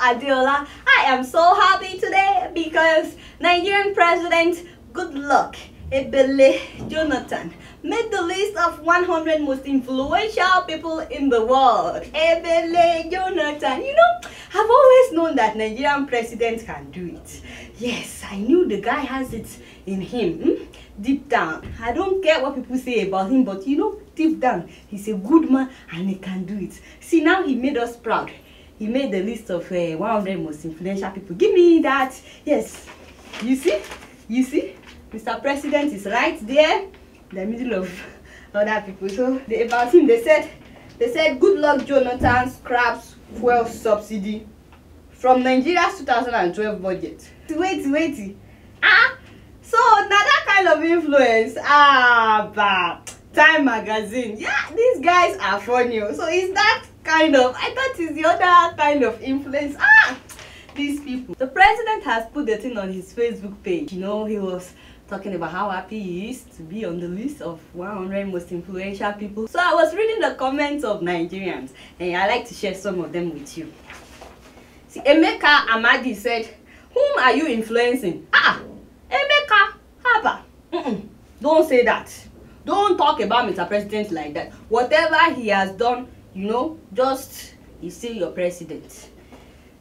Adeola. I am so happy today because Nigerian President Goodluck Ebele Jonathan made the list of 100 most influential people in the world. Ebele Jonathan, you know, I've always known that Nigerian president can do it. Yes, I knew the guy has it in him. Deep down, I don't care what people say about him, but you know, deep down, he's a good man and he can do it. See, now he made us proud. He made the list of 100 most influential people. Give me that. Yes, you see, Mr. President is right there in the middle of other people. So about him, they said Goodluck Jonathan scraps fuel subsidy from Nigeria's 2012 budget. Wait. So now that kind of influence, Time magazine. Yeah, these guys are funny. So is that kind of, I thought it's the other kind of influence. These people. The president has put the thing on his Facebook page. You know, he was talking about how happy he is to be on the list of 100 most influential people. So I was reading the comments of Nigerians and I like to share some of them with you. See, Emeka Amadi said, "Whom are you influencing?" Emeka, Haba. Don't say that. Don't talk about Mr. President like that. Whatever he has done, you know, just, he's still your president.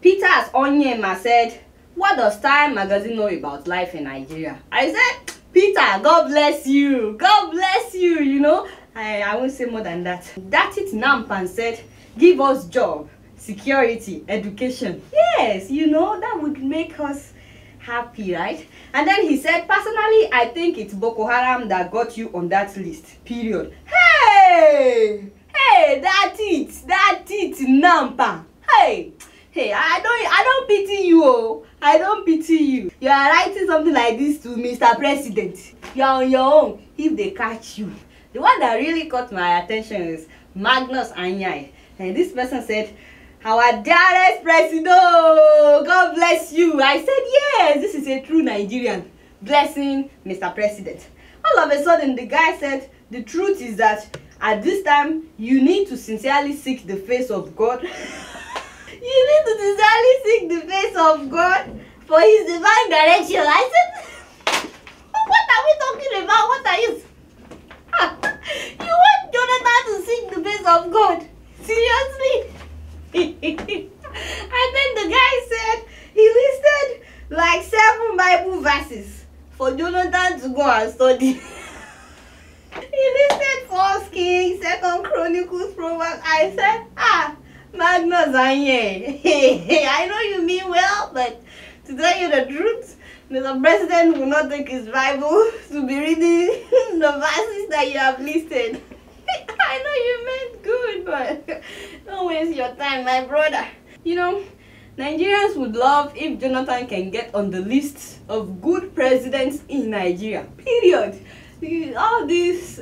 Peters Onyema said, "What does Time magazine know about life in Nigeria?" I said, Peter, God bless you. God bless you, you know. I won't say more than that. Datit Nampan said, "Give us job, security, education." Yes, you know, that would make us happy, right? And then he said, "Personally, I think it's Boko Haram that got you on that list, period." Hey, that's it, Nampa. Hey, I don't pity you, oh. I don't pity you. You are writing something like this to Mr. President. You are on your own if they catch you. The one that really caught my attention is Magnus Anyai. And this person said, "Our dearest president, God bless you." I said, yes, this is a true Nigerian. Blessing Mr. President. All of a sudden, the guy said, "The truth is that at this time, you need to sincerely seek the face of God." You need to sincerely seek the face of God for his divine direction. I said, what are we talking about? What are you? You want Jonathan to seek the face of God? Seriously? And then the guy said he listed like 7 Bible verses for Jonathan to go and study. He listed 1 Kings, 2 Chronicles, Proverbs. I said, Magnus Anye. I know you mean well, but to tell you the truth, Mr. President will not take his Bible to be reading the verses that you have listed. I know you meant good, but don't waste your time, my brother. You know, Nigerians would love if Jonathan can get on the list of good presidents in Nigeria. Period. All these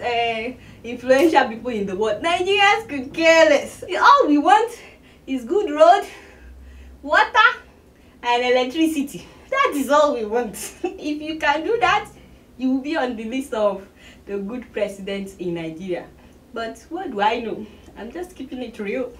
influential people in the world, Nigerians could care less. All we want is good road, water, and electricity. That is all we want. If you can do that, you will be on the list of the good presidents in Nigeria. But what do I know? I'm just keeping it real.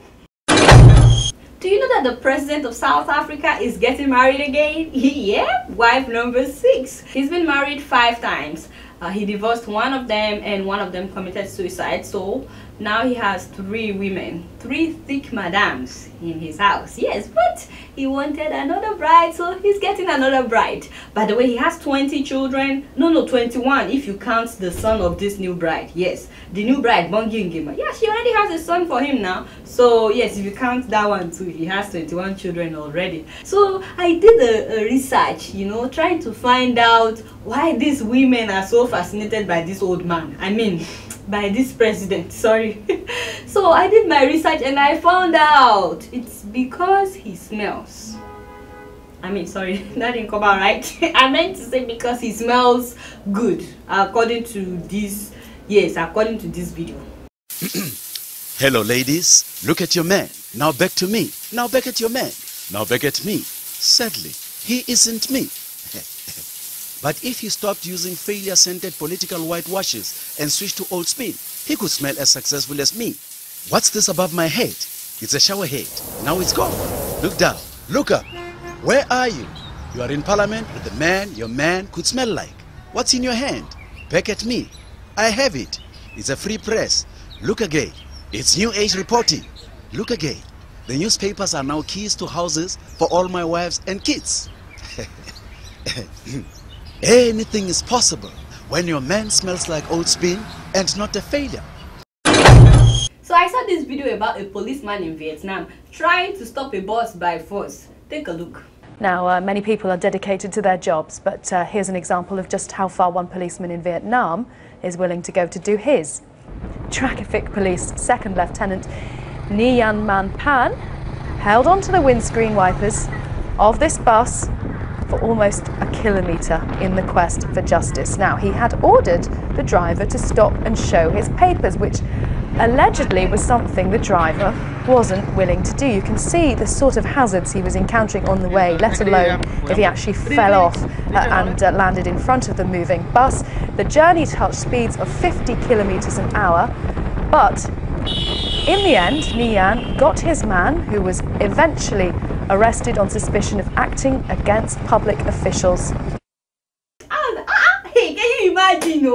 Do you know that the president of South Africa is getting married again? Yeah, wife number 6. He's been married 5 times. He divorced one of them and one of them committed suicide. So now he has 3 women, 3 thick madams in his house. Yes, but he wanted another bride, so he's getting another bride. By the way, he has 20 children. No, 21 if you count the son of this new bride. Yes, the new bride, Bongi Ngima. Yeah, she already has a son for him now. So yes, if you count that one too, he has 21 children already. So I did a research, you know, trying to find out why these women are so fascinated by this old man. I mean, by this president, sorry. So I did my research and I found out it's because he smells. I mean, sorry, that didn't come out right. I meant to say because he smells good, according to this, yes, according to this video. Hello ladies, look at your man. Now back to me. Now back at your man. Now back at me. Sadly, he isn't me. But if he stopped using failure-scented political whitewashes and switched to old spin, he could smell as successful as me. What's this above my head? It's a shower head. Now it's gone. Look down. Look up. Where are you? You are in parliament with the man your man could smell like. What's in your hand? Back at me. I have it. It's a free press. Look again. It's new age reporting. Look again. The newspapers are now keys to houses for all my wives and kids. Anything is possible when your man smells like old spin and not a failure. So I saw this video about a policeman in Vietnam trying to stop a bus by force. Take a look. Now, many people are dedicated to their jobs, but here's an example of just how far one policeman in Vietnam is willing to go to do his. Traffic Police Second Lieutenant Nguyen Man Pan held onto the windscreen wipers of this bus for almost a kilometre in the quest for justice. Now, he had ordered the driver to stop and show his papers, which allegedly was something the driver wasn't willing to do. You can see the sort of hazards he was encountering on the way, let alone if he actually fell off and landed in front of the moving bus. The journey touched speeds of 50 kilometres an hour, but in the end, Nguyen got his man, who was eventually arrested on suspicion of acting against public officials. Hey, can you imagine?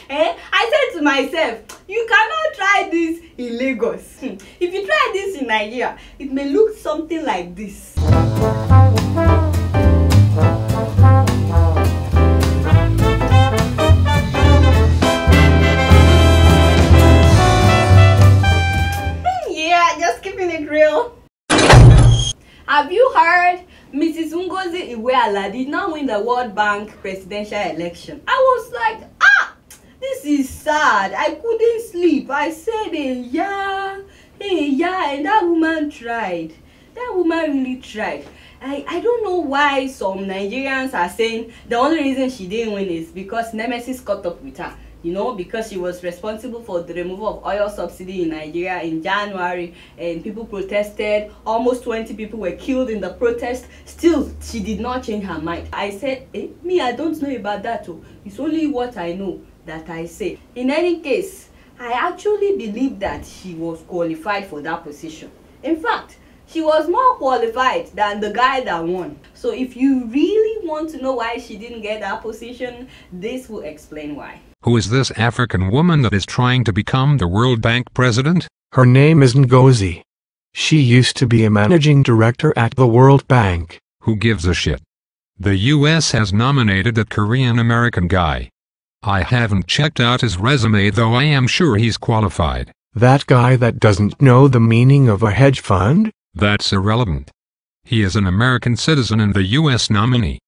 I said to myself, you cannot try this in Lagos. If you try this in Nigeria, it may look something like this. Yeah, just keeping it real. Have you heard Mrs. Ngozi Iweala did not win the World Bank presidential election? I was like, this is sad. I couldn't sleep. I said, hey, yeah, and that woman tried. That woman really tried. I don't know why some Nigerians are saying the only reason she didn't win is because Nemesis caught up with her. You know, because she was responsible for the removal of oil subsidy in Nigeria in January, and people protested. Almost 20 people were killed in the protest. Still, she did not change her mind. I said, me, I don't know about that. It's only what I know that I say. In any case, I actually believe that she was qualified for that position. In fact, she was more qualified than the guy that won. So if you really want to know why she didn't get that position, this will explain why. Who is this African woman that is trying to become the World Bank president? Her name is Ngozi. She used to be a managing director at the World Bank. Who gives a shit? The US has nominated that Korean-American guy. I haven't checked out his resume, though I am sure he's qualified. That guy that doesn't know the meaning of a hedge fund? That's irrelevant. He is an American citizen and the US nominee.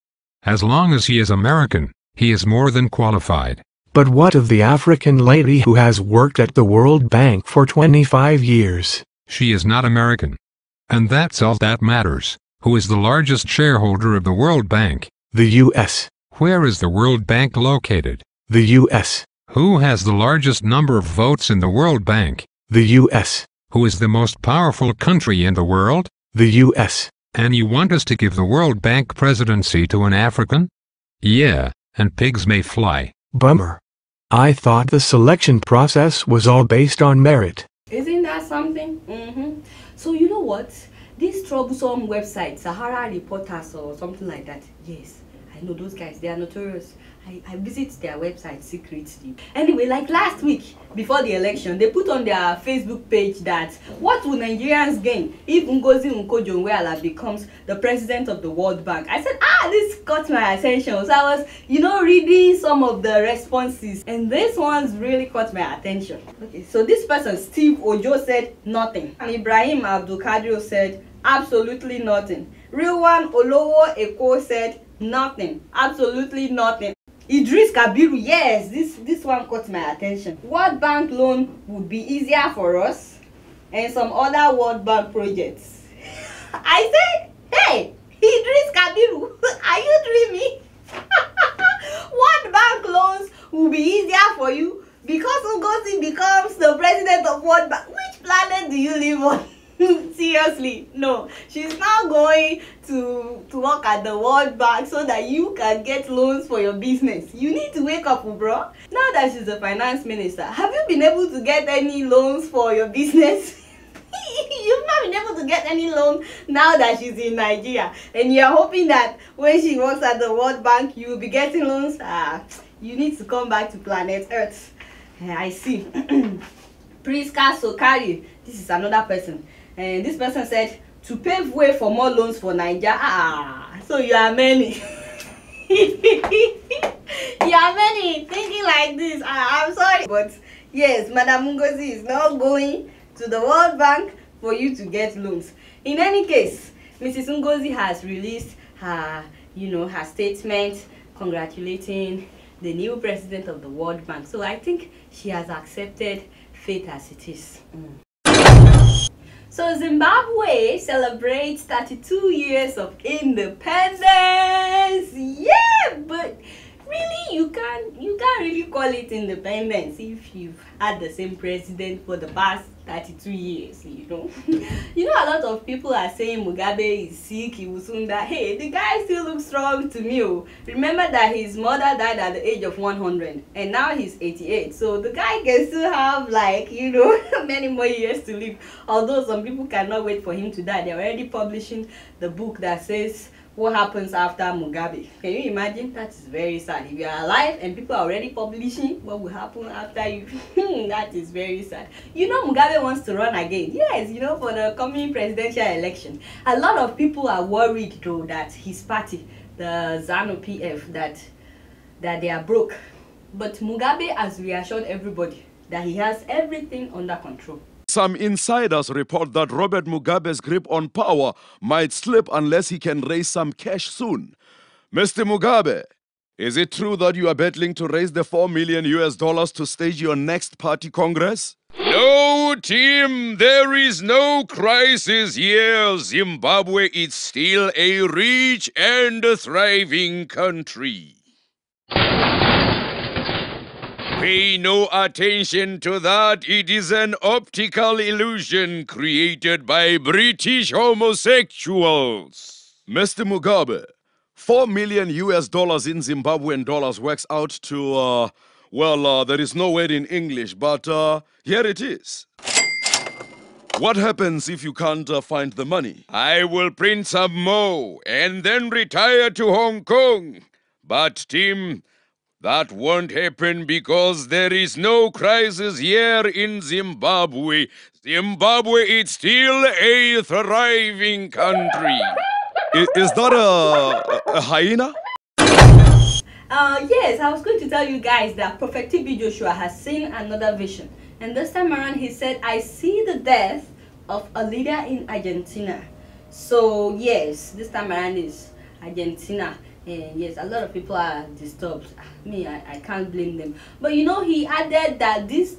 As long as he is American, he is more than qualified. But what of the African lady who has worked at the World Bank for 25 years? She is not American. And that's all that matters. Who is the largest shareholder of the World Bank? The U.S. Where is the World Bank located? The U.S. Who has the largest number of votes in the World Bank? The U.S. Who is the most powerful country in the world? The U.S. And you want us to give the World Bank presidency to an African? Yeah, and pigs may fly. Bummer. I thought the selection process was all based on merit. Isn't that something? So you know what? This troublesome website, Sahara Reporters or something like that. Yes, I know those guys. They are notorious. I visit their website secretly. Anyway, like last week, before the election, they put on their Facebook page that what will Nigerians gain if Ngozi Iweala becomes the president of the World Bank? I said, this caught my attention. So I was, reading some of the responses, and this one's really caught my attention. Okay, so this person, Steve Ojo, said nothing. And Ibrahim Abdul Kadir said absolutely nothing. Real one Olowo Eko said nothing, absolutely nothing. Idris Kabiru, yes, this one caught my attention. World Bank loan would be easier for us, and some other World Bank projects. I said, hey, Idris Kabiru, are you dreaming? World Bank loans will be easier for you because Ngozi becomes the president of World Bank. Which planet do you live on? Seriously, no. She's now going to work at the World Bank so that you can get loans for your business. You need to wake up, bro. Now that she's the finance minister, have you been able to get any loans for your business? You've not been able to get any loan now that she's in Nigeria. And you're hoping that when she works at the World Bank, you will be getting loans. You need to come back to planet Earth. I see. Priska Sokari, this is another person. And this person said, to pave way for more loans for Nigeria. So you are many. You are many thinking like this. I'm sorry. But yes, Madam Ngozi is not going to the World Bank for you to get loans. In any case, Mrs. Ngozi has released her, her statement congratulating the new president of the World Bank. So I think she has accepted fate as it is. So Zimbabwe celebrates 32 years of independence. Yeah, but really you can't really call it independence if you've had the same president for the past 32 years, a lot of people are saying Mugabe is sick, he will soon die. Hey, the guy still looks strong to me. Remember that his mother died at the age of 100 and now he's 88, so the guy can still have many more years to live. Although some people cannot wait for him to die. They're already publishing the book that says what happens after Mugabe. Can you imagine? That is very sad. If you are alive and people are already publishing what will happen after you, that is very sad. Mugabe wants to run again. Yes, for the coming presidential election. A lot of people are worried though that his party, the ZANU-PF, that they are broke. But Mugabe has reassured everybody that he has everything under control. Some insiders report that Robert Mugabe's grip on power might slip unless he can raise some cash soon. Mr. Mugabe, is it true that you are battling to raise the $4 million to stage your next party congress? No, Tim, there is no crisis here. Zimbabwe is still a rich and thriving country. Pay no attention to that. It is an optical illusion created by British homosexuals. Mr. Mugabe, $4 million in Zimbabwean dollars works out to, there is no word in English, but here it is. What happens if you can't find the money? I will print some more and then retire to Hong Kong. But, Tim, that won't happen because there is no crisis here in Zimbabwe. Zimbabwe is still a thriving country. Is that a hyena? Yes, I was going to tell you guys that Prophet TB Joshua has seen another vision. And this time around he said, I see the death of a leader in Argentina. So yes, this time around is Argentina. And yes, a lot of people are disturbed. I can't blame them. But he added that this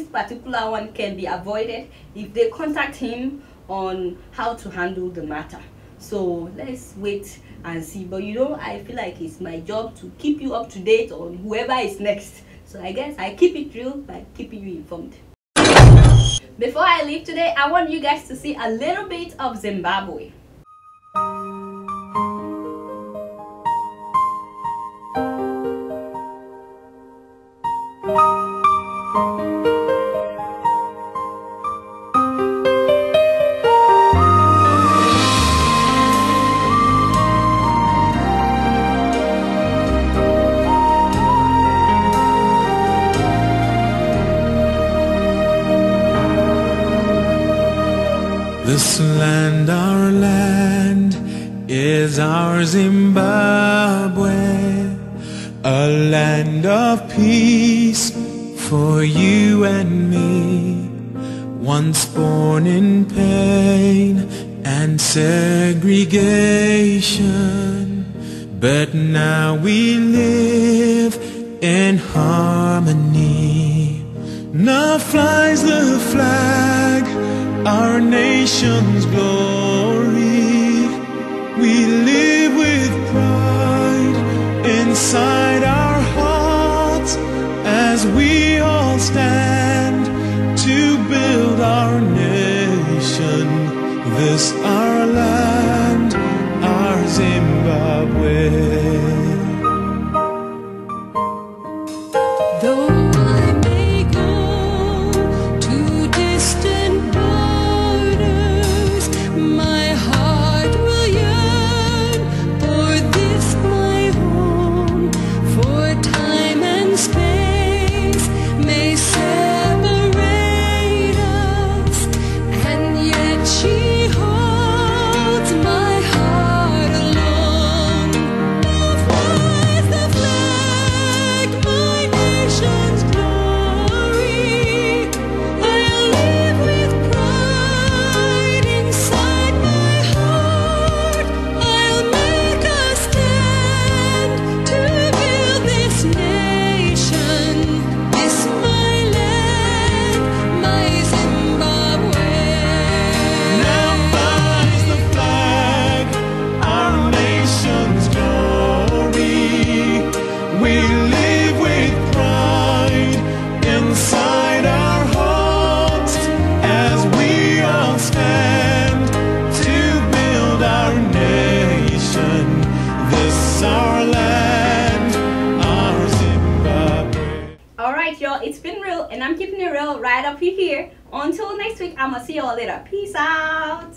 particular one can be avoided if they contact him on how to handle the matter. So let's wait and see. But I feel like it's my job to keep you up to date on whoever is next. So I guess I keep it real by keeping you informed. Before I leave today, I want you guys to see a little bit of Zimbabwe. This land, our land, is our Zimbabwe, a land of peace for you and me, once born in pain and segregation, but now we live in harmony. Now flies the flag, our nation's glory. We live with pride inside our hearts as we all stand to build our nation. This our land, our Zimbabwe. well, it's been real, and I'm keeping it real right up here. Until next week, I'ma see y'all later. Peace out.